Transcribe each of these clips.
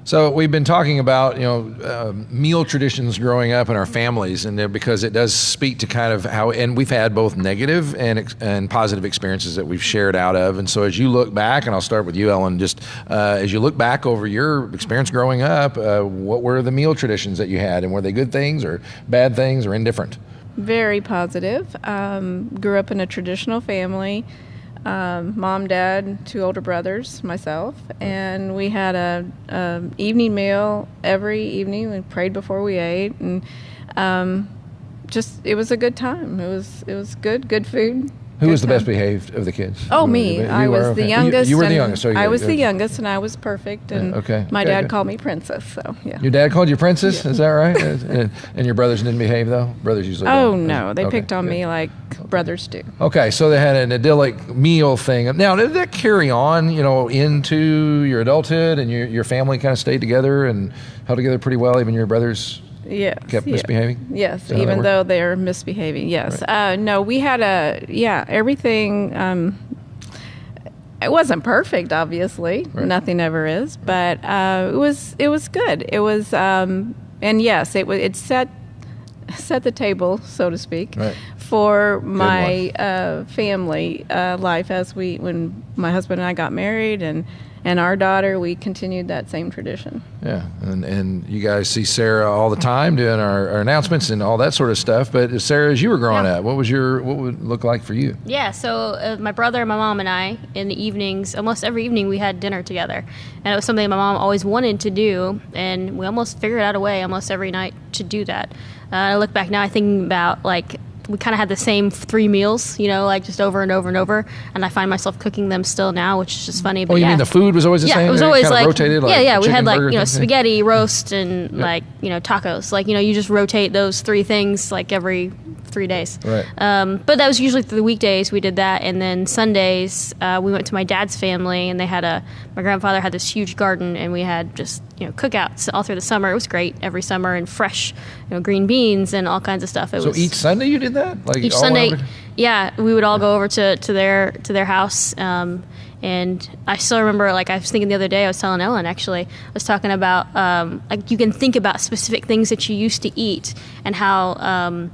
So we've been talking about, meal traditions growing up in our families, and because it does speak to kind of how, and we've had both negative and positive experiences that we've shared out of. And so as you look back, and I'll start with you, Ellan, just as you look back over your experience growing up, what were the meal traditions that you had, and were they good things or bad things or indifferent? Very positive. Grew up in a traditional family. Mom, dad, 2 older brothers, myself, and we had a evening meal every evening. We prayed before we ate, and it was a good time. It was good food. Who was the best behaved of the kids? Oh, me. I was the youngest. You were the youngest. So I was the youngest, and I was perfect. And my dad called me princess. So yeah. Your dad called you princess? Yeah. Is that right? And your brothers didn't behave though? Brothers usually. Oh don't. No, they picked on me like brothers do. Okay, so they had an idyllic meal thing. Now, did that carry on, into your adulthood, and your family kind of stayed together and held together pretty well, even your brothers? Yes. Kept misbehaving? Yes, even though they're misbehaving, yes. Right. No, we had everything, it wasn't perfect, obviously. Right. Nothing ever is, but it was good. It was, and yes, it set the table, so to speak, right, for my family life when my husband and I got married, and our daughter, we continued that same tradition. Yeah, and you guys see Sarah all the time doing our announcements and all that sort of stuff. But Sarah, as you were growing up, what would it look like for you? Yeah, so my brother, my mom, and I, in the evenings, almost every evening, we had dinner together. And it was something my mom always wanted to do, and we almost figured out a way almost every night to do that. I look back now, I think about, we kind of had the same 3 meals, just over and over and over. And I find myself cooking them still now, which is just funny. But you mean the food was always the same? Yeah, it was always kind of rotated, we had burger, spaghetti, roast, and tacos. You just rotate those 3 things every 3 days. Right. But that was usually through the weekdays we did that. And then Sundays, we went to my dad's family, and my grandfather had this huge garden, and we had just, cookouts all through the summer. It was great every summer, and fresh, green beans and all kinds of stuff. Each Sunday you did that? Each Sunday, we would all go over to their house. And I still remember, I was thinking the other day, I was telling Ellan, actually, I was talking about, you can think about specific things that you used to eat, and how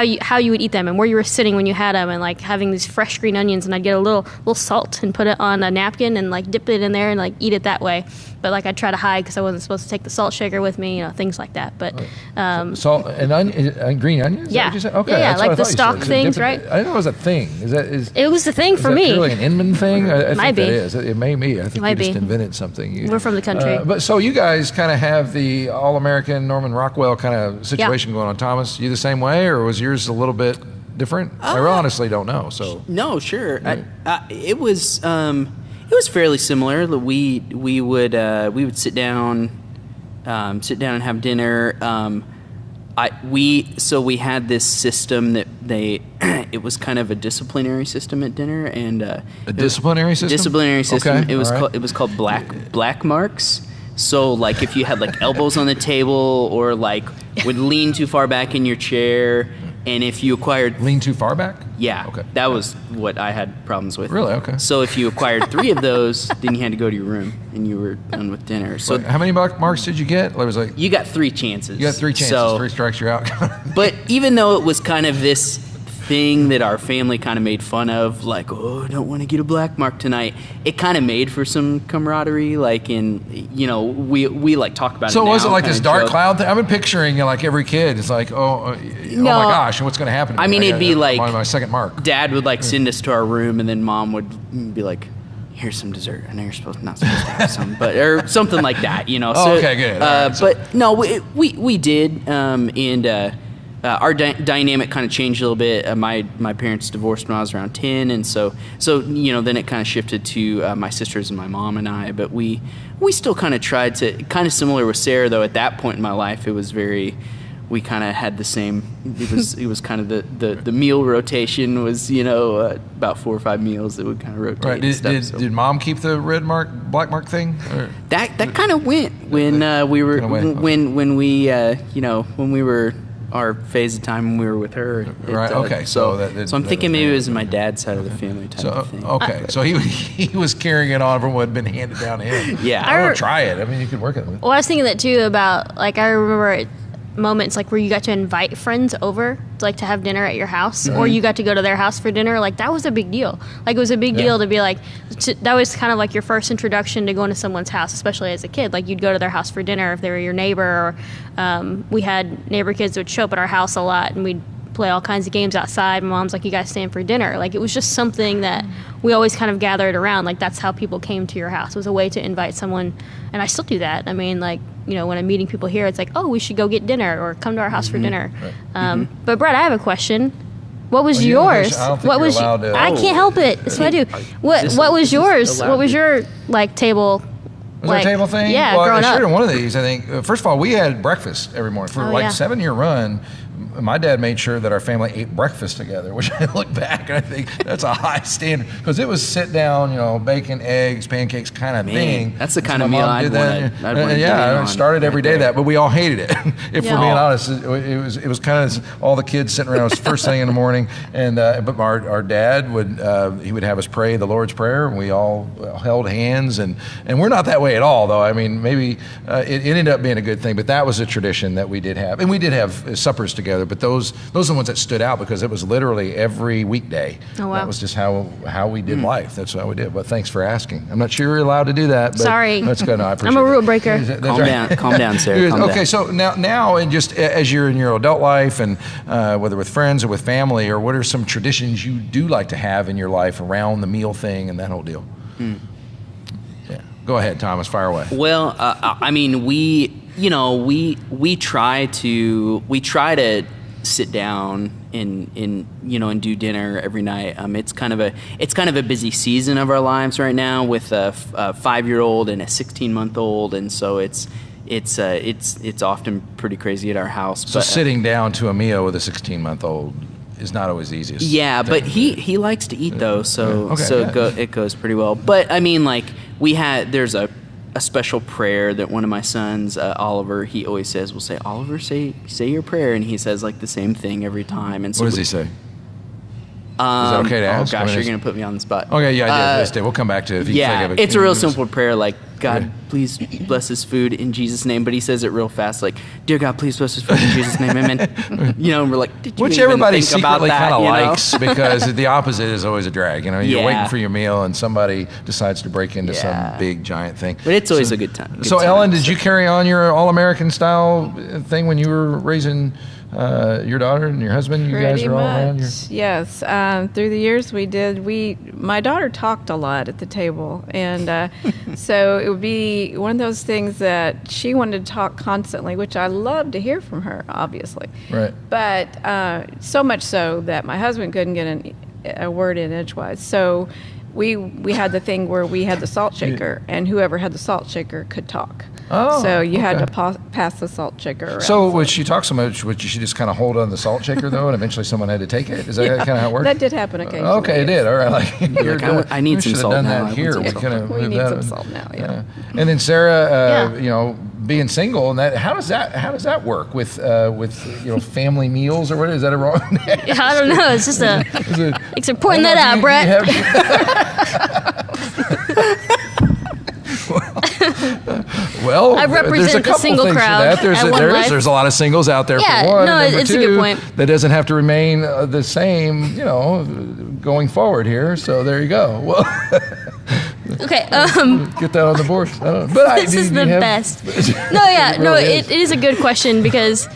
you would eat them, and where you were sitting when you had them, and having these fresh green onions, and I'd get a little salt and put it on a napkin and dip it in there and eat it that way. But I'd try to hide because I wasn't supposed to take the salt shaker with me, things like that. But salt and green onions? Yeah. Is that what you said? Okay, yeah, the stalk things, right? I didn't know it was a thing. It was the thing for me. Is that purely an Inman thing? I think be. That is. It may be. I think you just invented something. We're from the country. But so you guys kind of have the all-American Norman Rockwell kind of situation going on. Thomas, you the same way, or was yours a little bit different? I honestly don't know. So no, sure. It was fairly similar. We would sit down and have dinner. We had this system that it was kind of a disciplinary system at dinner, and a disciplinary system. Disciplinary system. Okay. It was called black marks. So if you had elbows on the table, or would lean too far back in your chair. And if you acquired... Lean too far back? Yeah. Okay. That was what I had problems with. Really? Okay. So if you acquired 3 of those, then you had to go to your room, and you were done with dinner. So how many marks did you get? It was you got 3 chances. You got 3 chances. So, 3 strikes, you're out. But even though it was kind of this thing that our family kind of made fun of, I don't want to get a black mark tonight, it kind of made for some camaraderie, we talk about it. So was it now, this dark cloud thing? I've been picturing every kid is oh my gosh, what's going to happen to me? I mean, it'd be my second mark. Dad would send us to our room, and then Mom would be here's some dessert. I know you're not supposed to have some, or something like that, So, okay, good. But no, we did, and our dynamic kind of changed a little bit. My parents divorced when I was around 10, and so then it kind of shifted to my sisters and my mom and I. But we still kind of tried to, kind of similar with Sarah, though. At that point in my life, it was we kind of had the same. It was kind of the meal rotation was about 4 or 5 meals that would kind of rotate. Right. Did Mom keep the black mark thing? Or? That kind of went when we were when we were our phase of time when we were with her. Right. Okay. So I'm thinking maybe it was my dad's side of the family type of thing. Okay. So he was carrying it on from what had been handed down to him. Yeah. I want to try it. I mean, you could work it with. Well, I was thinking that too about, like, I remember moments like where you got to invite friends over to have dinner at your house, or you got to go to their house for dinner. Like, that was a big deal. Like, it was a big deal to be like, that was kind of like your first introduction to going to someone's house, especially as a kid. Like, you'd go to their house for dinner if they were your neighbor, or we had neighbor kids that would show up at our house a lot, and we'd play all kinds of games outside. My mom's like, you guys staying for dinner. Like, it was just something that we always kind of gathered around. Like, that's how people came to your house. It was a way to invite someone, and I still do that. I mean, like, you know, when I'm meeting people here, it's like, oh, we should go get dinner or come to our house for dinner. Right. But Bret, I have a question. What was yours? What was I can't help it. That's what I do. What was yours? What was your table? Was there a table thing? Yeah, well, growing I shared up. in one of these, I think. First of all, we had breakfast every morning. For a 7-year run, my dad made sure that our family ate breakfast together, which I look back and I think that's a high standard. Because it was sit down, you know, bacon, eggs, pancakes kind of thing. That's the kind of meal I'd want to Yeah, it started every day that, but we all hated it. If we're being honest, it was kind of all the kids sitting around. It was first thing in the morning. And but our dad would have us pray the Lord's Prayer, and we all held hands. And we're not that way at all, though. I mean, maybe it ended up being a good thing, but that was a tradition that we did have. And we did have suppers together, but those are the ones that stood out because it was literally every weekday. Oh, wow. That was just how we did life. That's how we did. But thanks for asking. I'm not sure you're allowed to do that. But sorry. That's good. No, I appreciate I'm a rule breaker. Calm down, Sarah. Calm okay, down. so now, and just as you're in your adult life, and whether with friends or with family, or what are some traditions you do like to have in your life around the meal thing and that whole deal? Yeah, go ahead, Thomas. Fire away. Well, I mean, we try to sit down and do dinner every night. It's kind of a busy season of our lives right now with a 5-year-old and a 16-month-old, and so it's often pretty crazy at our house. So sitting down to a meal with a 16-month-old is not always the easiest. Yeah, but he likes to eat though, so it goes pretty well. But I mean, like, there's a special prayer that one of my sons, Oliver, he always says, we'll say, Oliver, say your prayer, and he says like the same thing every time. And so what does he say? Is that okay to ask? Oh gosh, you're gonna put me on the spot. Okay, yeah, I did. We'll come back to it if you think of it. It's a real simple prayer, like, God, please bless this food in Jesus' name. But he says it real fast, like, dear God, please bless this food in Jesus' name, amen. And we're like, did you which even everybody think about secretly that, kind of likes because the opposite is always a drag. You're waiting for your meal and somebody decides to break into some big giant thing. But it's always a good time. So Ellan, did you carry on your all-American style thing when you were raising your daughter and your husband? You guys are all around? Yes. Through the years we did. My daughter talked a lot at the table, and so it would be one of those things that she wanted to talk constantly, which I love to hear from her, obviously. Right. But so much so that my husband couldn't get a word in edgewise. So we had the thing where we had the salt shaker, and whoever had the salt shaker could talk. Oh, so you had to pass the salt shaker around. So would she talk so much, would she just kind of hold on the salt shaker, though, and eventually someone had to take it? Is that kind of how it worked? That did happen occasionally. Okay, it did. All right. I need some salt now. We should have done that here. We need some salt now, yeah. And then Sarah, being single, and that how does that work with family meals, or what is that a wrong? I don't know. It's just thanks for pointing that out, Bret. Well, I represent the single crowd. There's a lot of singles out there. Yeah, for one. no, it's a good point. That doesn't have to remain the same, going forward here. So there you go. Well, okay. Get that on the board. This is the best. It is a good question because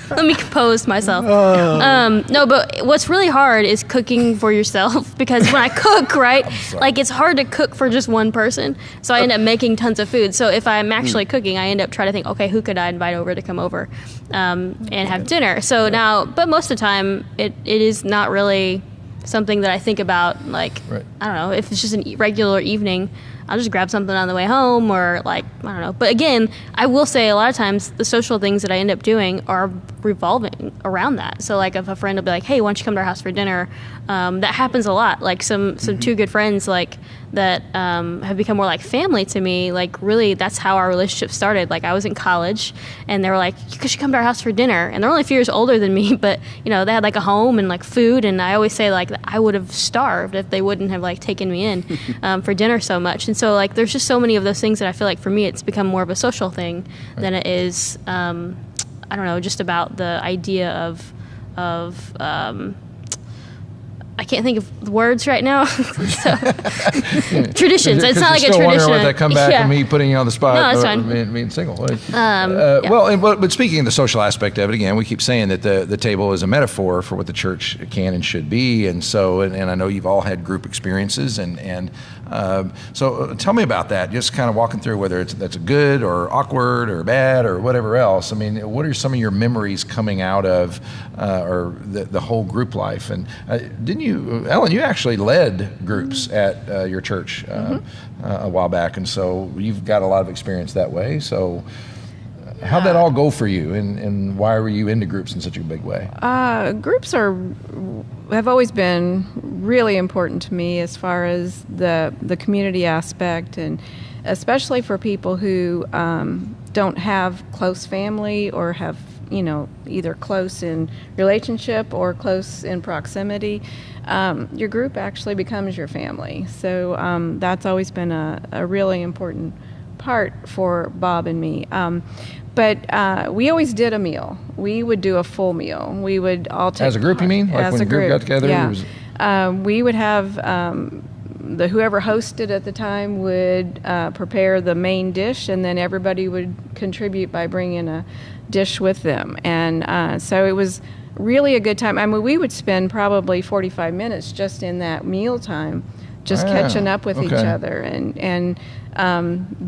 let me compose myself. No, but what's really hard is cooking for yourself because when I cook, right, like it's hard to cook for just one person. So I end up making tons of food. So if I'm actually cooking, I end up trying to think, okay, who could I invite over to come over and have dinner? So now, but most of the time, it is not really something that I think about. Like, I don't know, if it's just a regular evening, I'll just grab something on the way home, or like, I don't know. But again, I will say a lot of times the social things that I end up doing are revolving around that. So like if a friend will be like, hey, why don't you come to our house for dinner? That happens a lot. Like some two good friends, like that have become more like family to me. Like, really, that's how our relationship started. Like, I was in college, and they were like, you should come to our house for dinner. And they're only a few years older than me, but, they had like a home and like food. And I always say, like, I would have starved if they wouldn't have like taken me in for dinner so much. And so, like, there's just so many of those things that I feel like for me, it's become more of a social thing than it is, I don't know, just about the idea of I can't think of the words right now. Traditions. It's not like a tradition. Wondering what that come back and me putting you on the spot. No, that's fine. Being single. Well, but speaking of the social aspect of it, again, we keep saying that the table is a metaphor for what the church can and should be, and so and I know you've all had group experiences, and so tell me about that. Just kind of walking through whether that's good or awkward or bad or whatever else. I mean, what are some of your memories coming out of or the whole group life? And didn't you, Ellan, you actually led groups at your church a while back, and so you've got a lot of experience that way. So how'd that all go for you, and why were you into groups in such a big way? Groups have always been really important to me as far as the community aspect, and especially for people who don't have close family or have either close in relationship or close in proximity. Your group actually becomes your family. So that's always been a really important part for Bob and me. But we always did a meal. We would do a full meal. We would all take as a group. You mean, like as when a the group got together? Yeah. We would have whoever hosted at the time would prepare the main dish, and then everybody would contribute by bringing a dish with them. And so it was really a good time. I mean, we would spend probably 45 minutes just in that meal time, just catching up with each other and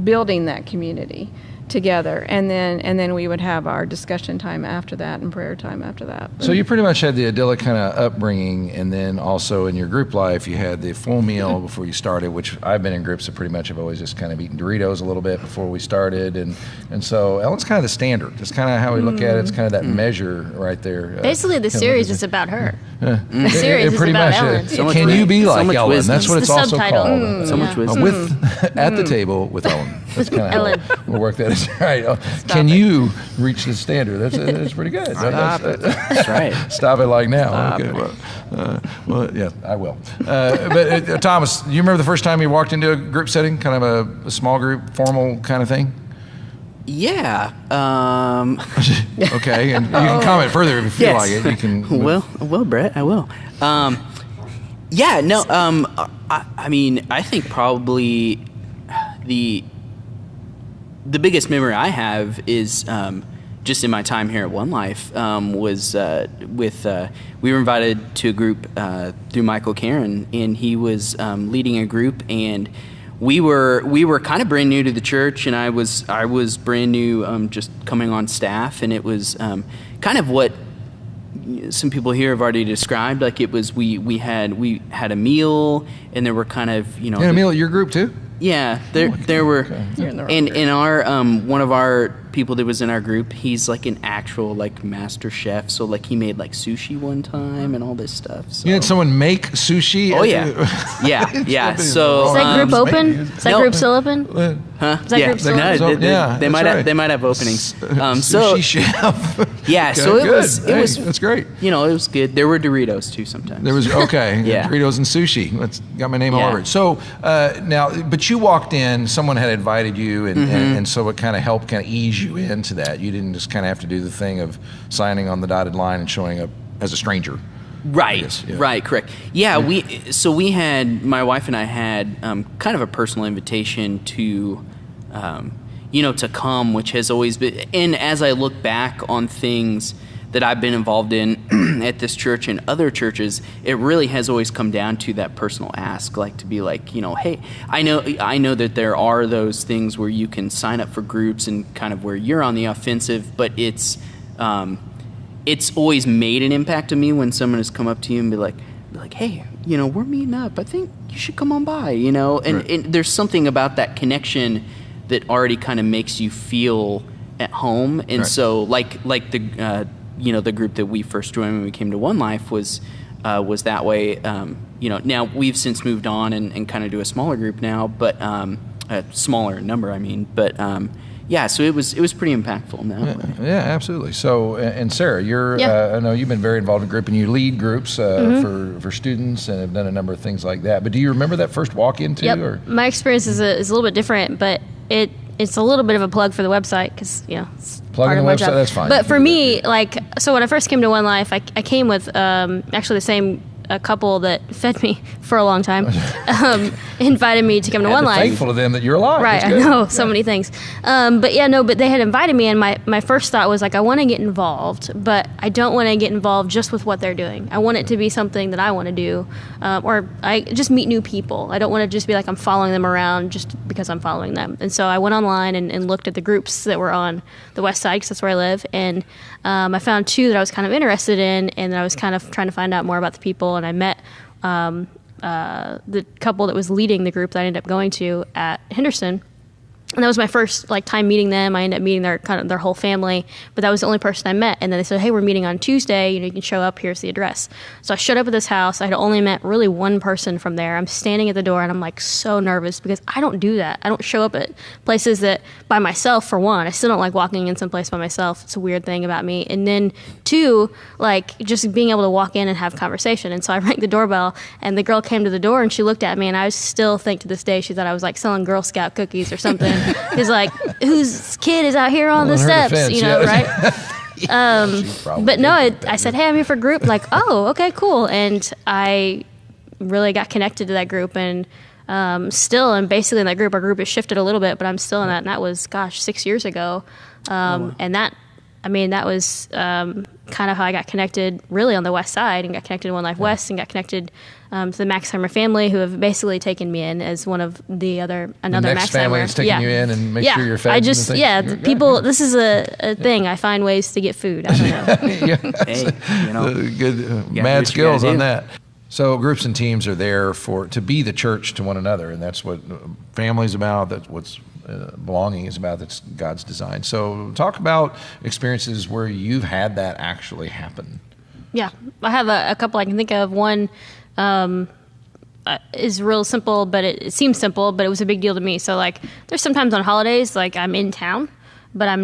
building that community together, and then we would have our discussion time after that and prayer time after that. So you pretty much had the idyllic kind of upbringing, and then also in your group life you had the full meal before you started, which I've been in groups that pretty much have always just kind of eaten Doritos a little bit before we started, and so Ellan's kind of the standard. It's kind of how we look at it. It's kind of that measure right there. Basically, the series is about her. The series is about Ellan. Can you be like Ellan? Wisdom. That's what it's the also subtitle. called. So much wisdom. At the table with Ellan. That's kind of Ellen. how we'll work that. Right. Can you reach the standard? That's pretty good. That's right. Stop it like now. Okay. Well, yeah, I will. But Thomas, do you remember the first time you walked into a group setting, kind of a small group, formal kind of thing? Yeah. Okay, and you can comment further if you feel like it. You can. Well, Bret, I will. Yeah. No. I mean, I think probably the biggest memory I have is just in my time here at One Life was we were invited to a group through Michael Karen, and he was leading a group, and we were kind of brand new to the church, and I was brand new just coming on staff, and it was kind of what some people here have already described. Like, it was we had a meal, and there were kind of You had a meal at your group too? Yeah, there were, and in our one of our people that was in our group, he's like an actual like master chef. So like he made like sushi one time and all this stuff. So. You had someone make sushi? Oh yeah, yeah. So is that group open? Is that group still open? Huh? Is that group still open? They might have openings. Sushi chef. Yeah, so it was that's great. It was good. There were Doritos too sometimes. There was Yeah. Doritos and sushi. That's got my name all over it. So now, but you walked in. Someone had invited you, and so it kind of helped kind of ease you into that. You didn't just kind of have to do the thing of signing on the dotted line and showing up as a stranger. Right, right, correct. Yeah, we had, my wife and I had kind of a personal invitation to, to come, which has always been, and as I look back on things that I've been involved in at this church and other churches, it really has always come down to that personal ask, like to be like, hey, I know that there are those things where you can sign up for groups and kind of where you're on the offensive, but it's always made an impact on me when someone has come up to you and be like, hey, we're meeting up. I think you should come on by, and there's something about that connection that already kind of makes you feel at home. And so like the the group that we first joined when we came to One Life was was that way. Now we've since moved on and kind of do a smaller group now, but a smaller number, I mean. But so it was pretty impactful in that way. Yeah, absolutely. So, and Sarah, I know you've been very involved in group, and you lead groups for students and have done a number of things like that. But do you remember that first walk-in too? Yep. Or? My experience is a little bit different, but it's a little bit of a plug for the website because, it's Plugging part of the my website, job. that's fine. But for me, so when I first came to One Life, I came with actually the same couple that fed me for a long time invited me to come to One Life. Thankful to them that you're alive. Right, I know, so many things. But they had invited me, and my first thought was I want to get involved, but I don't want to get involved just with what they're doing. I want it to be something that I want to do, or I just meet new people. I don't want to just be I'm following them around just because I'm following them. And so I went online and looked at the groups that were on the West Side, because that's where I live, and I found two that I was kind of interested in, and I was kind of trying to find out more about the people, and I met the couple that was leading the group that I ended up going to at Henderson. And that was my first time meeting them. I ended up meeting their whole family, but that was the only person I met. And then they said, "Hey, we're meeting on Tuesday. You can show up. Here's the address." So I showed up at this house. I had only met really one person from there. I'm standing at the door, and I'm so nervous because I don't do that. I don't show up at places that by myself. For one, I still don't like walking in some place by myself. It's a weird thing about me. And then two, just being able to walk in and have conversation. And so I rang the doorbell, and the girl came to the door, and she looked at me, and I still think to this day she thought I was selling Girl Scout cookies or something. It's whose kid is out here on the steps, defense, right? But no, I said, "Hey, I'm here for group." Oh, okay, cool. And I really got connected to that group, and still am basically in that group. Our group has shifted a little bit, but I'm still in that. And that was, 6 years ago. And that was kind of how I got connected really on the West Side, and got connected to One Life West, and got connected to the Maxheimer family, who have basically taken me in as one of another next Maxheimer. family is taking you in and make sure you're fed. People. This is a thing. I find ways to get food. I don't know. Hey, good mad skills on that. So groups and teams are there to be the church to one another, and that's what family's about. That's what's belonging is about. That's God's design. So talk about experiences where you've had that actually happen. Yeah, I have a couple I can think of. One is real simple, but it seems simple, but it was a big deal to me. So there's sometimes on holidays, I'm in town, but I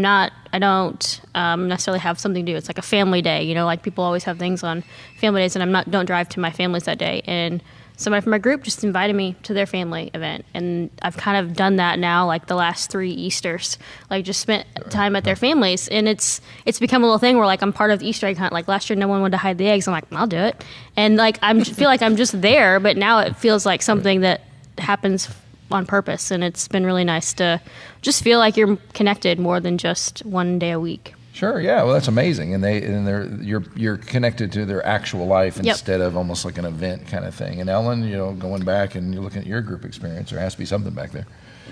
don't necessarily have something to do. It's a family day, people always have things on family days, and don't drive to my family's that day. And somebody from my group just invited me to their family event, and I've kind of done that now the last 3 Easters, just spent time at their families, and it's become a little thing where I'm part of the Easter egg hunt. Last year no one wanted to hide the eggs. I'm I'll do it, and I feel I'm just there, but now it feels like something that happens on purpose, and it's been really nice to just feel like you're connected more than just one day a week. Sure, yeah. Well, that's amazing, and you're connected to their actual life instead of almost like an event kind of thing. And Ellan, going back and you're looking at your group experience, there has to be something back there.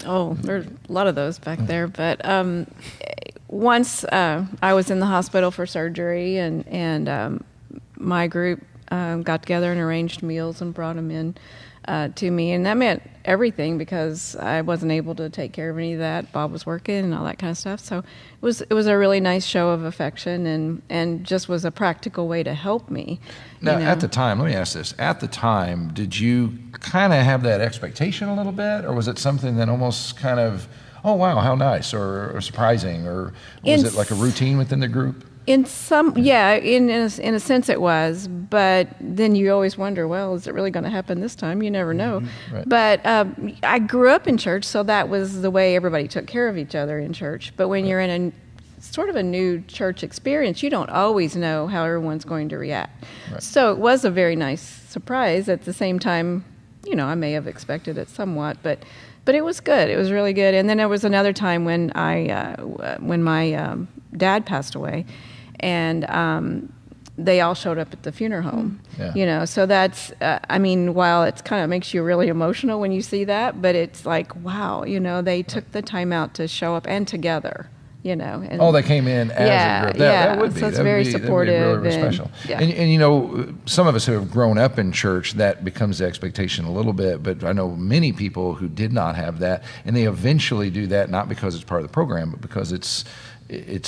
Oh, there's a lot of those back there. But once I was in the hospital for surgery, and my group got together and arranged meals and brought them in to me, and that meant everything because I wasn't able to take care of any of that. Bob was working and all that kind of stuff. So it was a really nice show of affection, and just was a practical way to help me. Now, at the time, let me ask this. At the time, did you kind of have that expectation a little bit, or was it something that almost kind of, oh, wow, how nice, or surprising, or was it like a routine within the group? In a sense it was, but then you always wonder, well, is it really going to happen this time? You never know. Mm-hmm. Right. But I grew up in church, so that was the way everybody took care of each other in church. But when you're in sort of a new church experience, you don't always know how everyone's going to react. Right. So it was a very nice surprise. At the same time, I may have expected it somewhat, but it was good. It was really good. And then there was another time when when my dad passed away, and they all showed up at the funeral home. Yeah. So that's, while it's kind of makes you really emotional when you see that, but it's wow, they took the time out to show up and together. And, they came in as a group. That would be. So it's that would very be, supportive. That'd be really, really special. Yeah. And some of us who have grown up in church, that becomes the expectation a little bit. But I know many people who did not have that, and they eventually do that not because it's part of the program, but because it's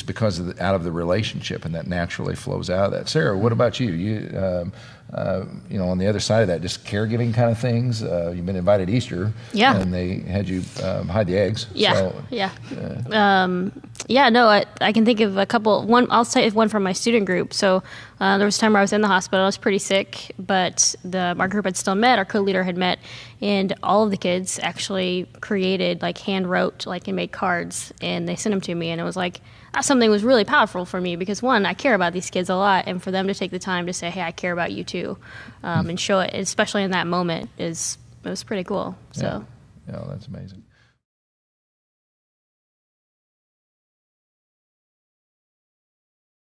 because of out of the relationship, and that naturally flows out of that. Sarah, what about you? You on the other side of that, just caregiving kind of things. You've been invited to Easter, and they had you hide the eggs. I can think of a couple. I'll say one from my student group. So there was a time where I was in the hospital. I was pretty sick, but our group had still met. Our co-leader had met, and all of the kids actually created, hand wrote, and made cards, and they sent them to me. And it was something was really powerful for me because, one, I care about these kids a lot, and for them to take the time to say, "Hey, I care about you too," and show it, especially in that moment, it was pretty cool. So, yeah, that's amazing.